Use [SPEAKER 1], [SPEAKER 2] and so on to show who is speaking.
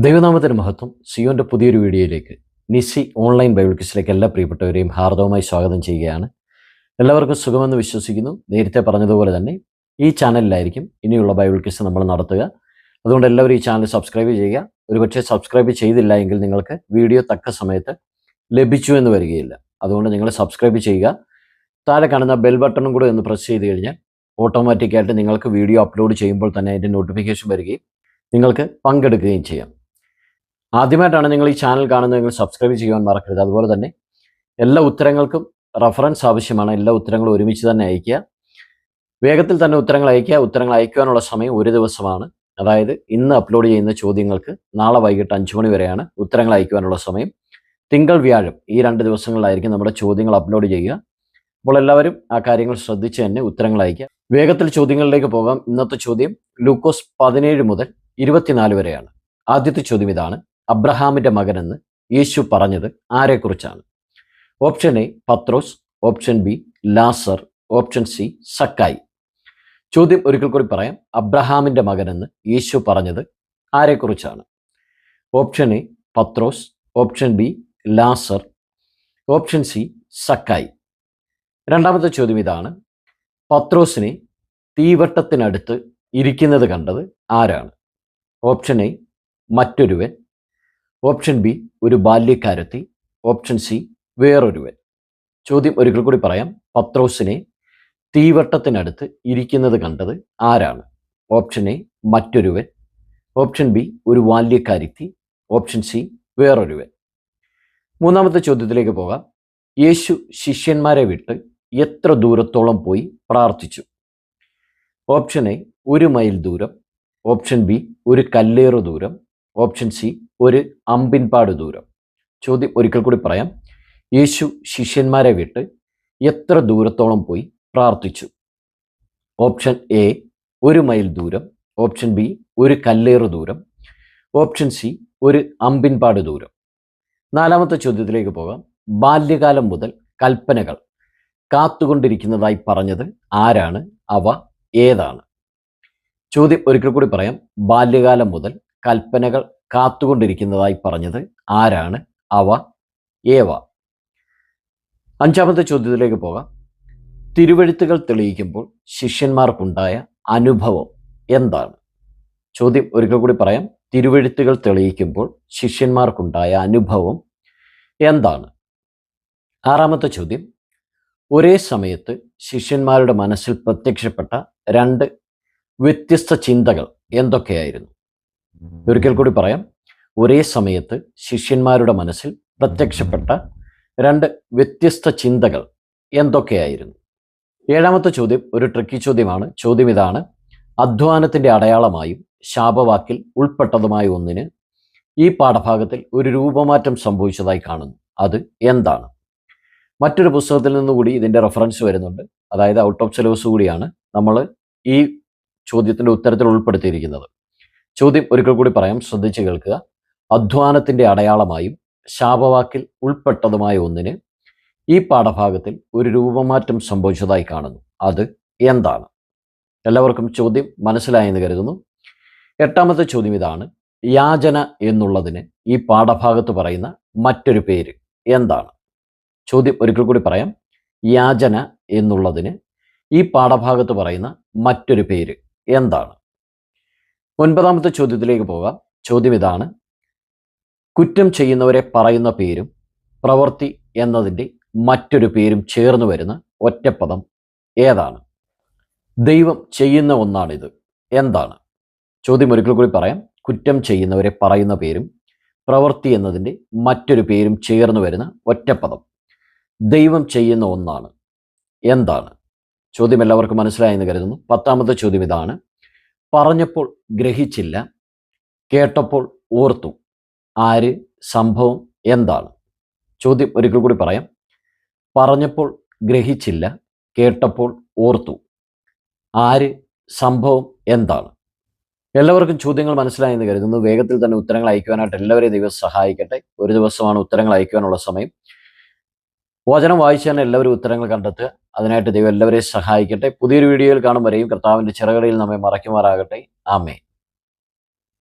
[SPEAKER 1] ദൈവനാമത്തിന് മഹത്വം. സിയോന്റെ പുതിയൊരു വീഡിയോയിലേക്ക്, നിസി ഓൺലൈൻ ബൈബിൾ ക്വിസിലേക്ക് എല്ലാ പ്രിയപ്പെട്ടവരെയും ഹാർദവമായി സ്വാഗതം ചെയ്യുകയാണ്. എല്ലാവർക്കും സുഖമെന്ന് വിശ്വസിക്കുന്നു. നേരത്തെ പറഞ്ഞതുപോലെ തന്നെ ഈ ചാനലിലായിരിക്കും ഇനിയുള്ള ബൈബിൾ ക്വിസ് നമ്മൾ നടത്തുക. അതുകൊണ്ട് എല്ലാവരും ഈ ചാനൽ സബ്സ്ക്രൈബ് ചെയ്യുക. ഒരുപക്ഷെ സബ്സ്ക്രൈബ് ചെയ്തില്ല എങ്കിൽ നിങ്ങൾക്ക് വീഡിയോ തക്ക സമയത്ത് ലഭിച്ചു എന്ന് വരികയില്ല. അതുകൊണ്ട് നിങ്ങൾ സബ്സ്ക്രൈബ് ചെയ്യുക. താഴെ കാണുന്ന ബെൽ ബട്ടണും കൂടെ ഒന്ന് പ്രസ് ചെയ്ത് കഴിഞ്ഞാൽ ഓട്ടോമാറ്റിക്കായിട്ട് നിങ്ങൾക്ക് വീഡിയോ അപ്ലോഡ് ചെയ്യുമ്പോൾ തന്നെ അതിൻ്റെ നോട്ടിഫിക്കേഷൻ വരികയും നിങ്ങൾക്ക് പങ്കെടുക്കുകയും ചെയ്യാം. ആദ്യമായിട്ടാണ് നിങ്ങൾ ഈ ചാനൽ കാണുന്നതെങ്കിൽ സബ്സ്ക്രൈബ് ചെയ്യാൻ മറക്കരുത്. അതുപോലെ തന്നെ എല്ലാ ഉത്തരങ്ങൾക്കും റഫറൻസ് ആവശ്യമാണ്. എല്ലാ ഉത്തരങ്ങളും ഒരുമിച്ച് തന്നെ അയയ്ക്കുക. വേഗത്തിൽ തന്നെ ഉത്തരങ്ങൾ അയയ്ക്കുക. ഉത്തരങ്ങൾ അയക്കുവാനുള്ള സമയം ഒരു ദിവസമാണ്. അതായത് ഇന്ന് അപ്ലോഡ് ചെയ്യുന്ന ചോദ്യങ്ങൾക്ക് നാളെ വൈകിട്ട് 5 മണി വരെയാണ് ഉത്തരങ്ങൾ അയക്കുവാനുള്ള സമയം. തിങ്കൾ വ്യാഴം ഈ 2 ദിവസങ്ങളിലായിരിക്കും നമ്മുടെ ചോദ്യങ്ങൾ അപ്ലോഡ് ചെയ്യുക. അപ്പോൾ എല്ലാവരും ആ കാര്യങ്ങൾ ശ്രദ്ധിച്ച് തന്നെ ഉത്തരങ്ങൾ അയയ്ക്കുക. വേഗത്തിൽ ചോദ്യങ്ങളിലേക്ക് പോകാം. ഇന്നത്തെ ചോദ്യം ലൂക്കോസ് 17 മുതൽ 24 വരെയാണ്. ആദ്യത്തെ ചോദ്യം ഇതാണ്: അബ്രഹാമിന്റെ മകനെന്ന് യേശു പറഞ്ഞത് ആരെക്കുറിച്ചാണ്? Option A Pathros, option B Lazar, option C സക്കായി. ചോദ്യം ഒരിക്കൽ കൂടി പറയാം. അബ്രഹാമിന്റെ മകനെന്ന് യേശു പറഞ്ഞത് ആരെക്കുറിച്ചാണ്? Option A Pathros, option B Lazar, option C സക്കായി. രണ്ടാമത്തെ ചോദ്യം ഇതാണ്: പത്രോസിനെ തീവട്ടത്തിനടുത്ത് ഇരിക്കുന്നത് കണ്ടത് ആരാണ്? ഓപ്ഷൻ എ മറ്റൊരുവൻ, ഓപ്ഷൻ ബി ഒരു ബാല്യക്കാരത്തി, ഓപ്ഷൻ സി വേറൊരുവൻ. ചോദ്യം ഒരിക്കൽ കൂടി പറയാം. പത്രോസിനെ തീവട്ടത്തിനടുത്ത് ഇരിക്കുന്നത് കണ്ടത് ആരാണ്? ഓപ്ഷൻ എ മറ്റൊരുവൻ, ഓപ്ഷൻ ബി ഒരു ബാല്യക്കാരത്തി, ഓപ്ഷൻ സി വേറൊരുവൻ. മൂന്നാമത്തെ ചോദ്യത്തിലേക്ക് പോകാം. യേശു ശിഷ്യന്മാരെ വിട്ട് എത്ര ദൂരത്തോളം പോയി പ്രാർത്ഥിച്ചു? ഓപ്ഷൻ എ 1 മൈൽ ദൂരം, ഓപ്ഷൻ ബി ഒരു കല്ലേറു ദൂരം, ഓപ്ഷൻ സി ഒരു അമ്പിൻപാട് ദൂരം. ചോദ്യം ഒരിക്കൽ കൂടി പറയാം. യേശു ശിഷ്യന്മാരെ വിട്ട് എത്ര ദൂരത്തോളം പോയി പ്രാർത്ഥിച്ചു? ഓപ്ഷൻ എ 1 മൈൽ ദൂരം, ഓപ്ഷൻ ബി ഒരു കല്ലേറു ദൂരം, ഓപ്ഷൻ സി ഒരു അമ്പിൻപാട് ദൂരം. നാലാമത്തെ ചോദ്യത്തിലേക്ക് പോകാം. ബാല്യകാലം മുതൽ കൽപ്പനകൾ കാത്തുകൊണ്ടിരിക്കുന്നതായി പറഞ്ഞത് ആരാണ്? അവ ഏതാണ്? ചോദ്യം ഒരിക്കൽ കൂടി പറയാം. ബാല്യകാലം മുതൽ കൽപ്പനകൾ കാത്തുകൊണ്ടിരിക്കുന്നതായി പറഞ്ഞത് ആരാണ്? അവ ഏവ. അഞ്ചാമത്തെ ചോദ്യത്തിലേക്ക് പോകാം. തിരുവെഴുത്തുകൾ തെളിയിക്കുമ്പോൾ ശിഷ്യന്മാർക്കുണ്ടായ അനുഭവം എന്താണ്? ചോദ്യം ഒരിക്കൽ കൂടി പറയാം. തിരുവെഴുത്തുകൾ തെളിയിക്കുമ്പോൾ ശിഷ്യന്മാർക്കുണ്ടായ അനുഭവം എന്താണ്? ആറാമത്തെ ചോദ്യം. ഒരേ സമയത്ത് ശിഷ്യന്മാരുടെ മനസ്സിൽ പ്രത്യക്ഷപ്പെട്ട 2 വ്യത്യസ്ത ചിന്തകൾ എന്തൊക്കെയായിരുന്നു? ഒരിക്കൽ കൂടി പറയാം. ഒരേ സമയത്ത് ശിഷ്യന്മാരുടെ മനസ്സിൽ പ്രത്യക്ഷപ്പെട്ട 2 വ്യത്യസ്ത ചിന്തകൾ എന്തൊക്കെയായിരുന്നു? ഏഴാമത്തെ ചോദ്യം ഒരു ട്രിക്കി ചോദ്യമാണ്. ചോദ്യം ഇതാണ്: അധ്വാനത്തിന്റെ അടയാളമായും ശാപവാക്കിൽ ഉൾപ്പെട്ടതുമായ ഒന്നിന് ഈ പാഠഭാഗത്തിൽ ഒരു രൂപമാറ്റം സംഭവിച്ചതായി കാണുന്നു. അത് എന്താണ്? മറ്റൊരു പുസ്തകത്തിൽ നിന്നുകൂടി ഇതിൻ്റെ റെഫറൻസ് വരുന്നുണ്ട്. അതായത് ഔട്ട് ഓഫ് സിലബസ് കൂടിയാണ് നമ്മൾ ഈ ചോദ്യത്തിൻ്റെ ഉത്തരത്തിൽ ഉൾപ്പെടുത്തിയിരിക്കുന്നത്. ചോദ്യം ഒരിക്കൽ കൂടി പറയാം, ശ്രദ്ധിച്ച് കേൾക്കുക. അധ്വാനത്തിൻ്റെ അടയാളമായും ശാപവാക്കിൽ ഉൾപ്പെട്ടതുമായ ഒന്നിന് ഈ പാഠഭാഗത്തിൽ ഒരു രൂപമാറ്റം സംഭവിച്ചതായി കാണുന്നു. അത് എന്താണ്? എല്ലാവർക്കും ചോദ്യം മനസ്സിലായെന്ന് കരുതുന്നു. എട്ടാമത്തെ ചോദ്യം ഇതാണ്: യാചന എന്നുള്ളതിന് ഈ പാഠഭാഗത്ത് പറയുന്ന മറ്റൊരു പേര് എന്താണ്? ചോദ്യം ഒരിക്കൽ കൂടി പറയാം. യാചന എന്നുള്ളതിന് ഈ പാഠഭാഗത്ത് പറയുന്ന മറ്റൊരു പേര് എന്താണ്? ഒൻപതാമത്തെ ചോദ്യത്തിലേക്ക് പോകാം. ചോദ്യം ഇതാണ്: കുറ്റം ചെയ്യുന്നവരെ പറയുന്ന പേരും പ്രവൃത്തി എന്നതിൻ്റെ മറ്റൊരു പേരും ചേർന്ന് വരുന്ന ഒറ്റപ്പദം ഏതാണ്? ദൈവം ചെയ്യുന്ന ഒന്നാണിത്. എന്താണ്? ചോദ്യം ഒരിക്കൽ കൂടി പറയാം. കുറ്റം ചെയ്യുന്നവരെ പറയുന്ന പേരും പ്രവൃത്തി എന്നതിൻ്റെ മറ്റൊരു പേരും ചേർന്ന് വരുന്ന ഒറ്റപ്പദം ദൈവം ചെയ്യുന്ന ഒന്നാണ്. എന്താണ്? ചോദ്യം എല്ലാവർക്കും മനസ്സിലായെന്ന് കരുതുന്നു. പത്താമത്തെ ചോദ്യം ഇതാണ്: പറഞ്ഞപ്പോൾ ഗ്രഹിച്ചില്ല, കേട്ടപ്പോൾ ഓർത്തു. ആര്? സംഭവം എന്താണ്? ചോദ്യം ഒരിക്കൽ കൂടി പറയാം. പറഞ്ഞപ്പോൾ ഗ്രഹിച്ചില്ല, കേട്ടപ്പോൾ ഓർത്തു. ആര്? സംഭവം എന്താണ്? എല്ലാവർക്കും ചോദ്യങ്ങൾ മനസ്സിലായെന്ന് കരുതുന്നു. വേഗത്തിൽ തന്നെ ഉത്തരങ്ങൾ അയക്കുവാനായിട്ട് എല്ലാവരെയും ദൈവം സഹായിക്കട്ടെ. ഒരു ദിവസമാണ് ഉത്തരങ്ങൾ അയക്കുവാനുള്ള സമയം. വചനം വായിച്ച് തന്നെ എല്ലാവരും ഉത്തരങ്ങൾ കണ്ടെത്തുക. അതിനായിട്ട് ദൈവം എല്ലാവരെയും സഹായിക്കട്ടെ. പുതിയൊരു വീഡിയോയിൽ കാണും വരെയും കർത്താവിൻ്റെ ചിറകടിയിൽ നമ്മെ മറയ്ക്കുമാറാകട്ടെ. ആമേൻ.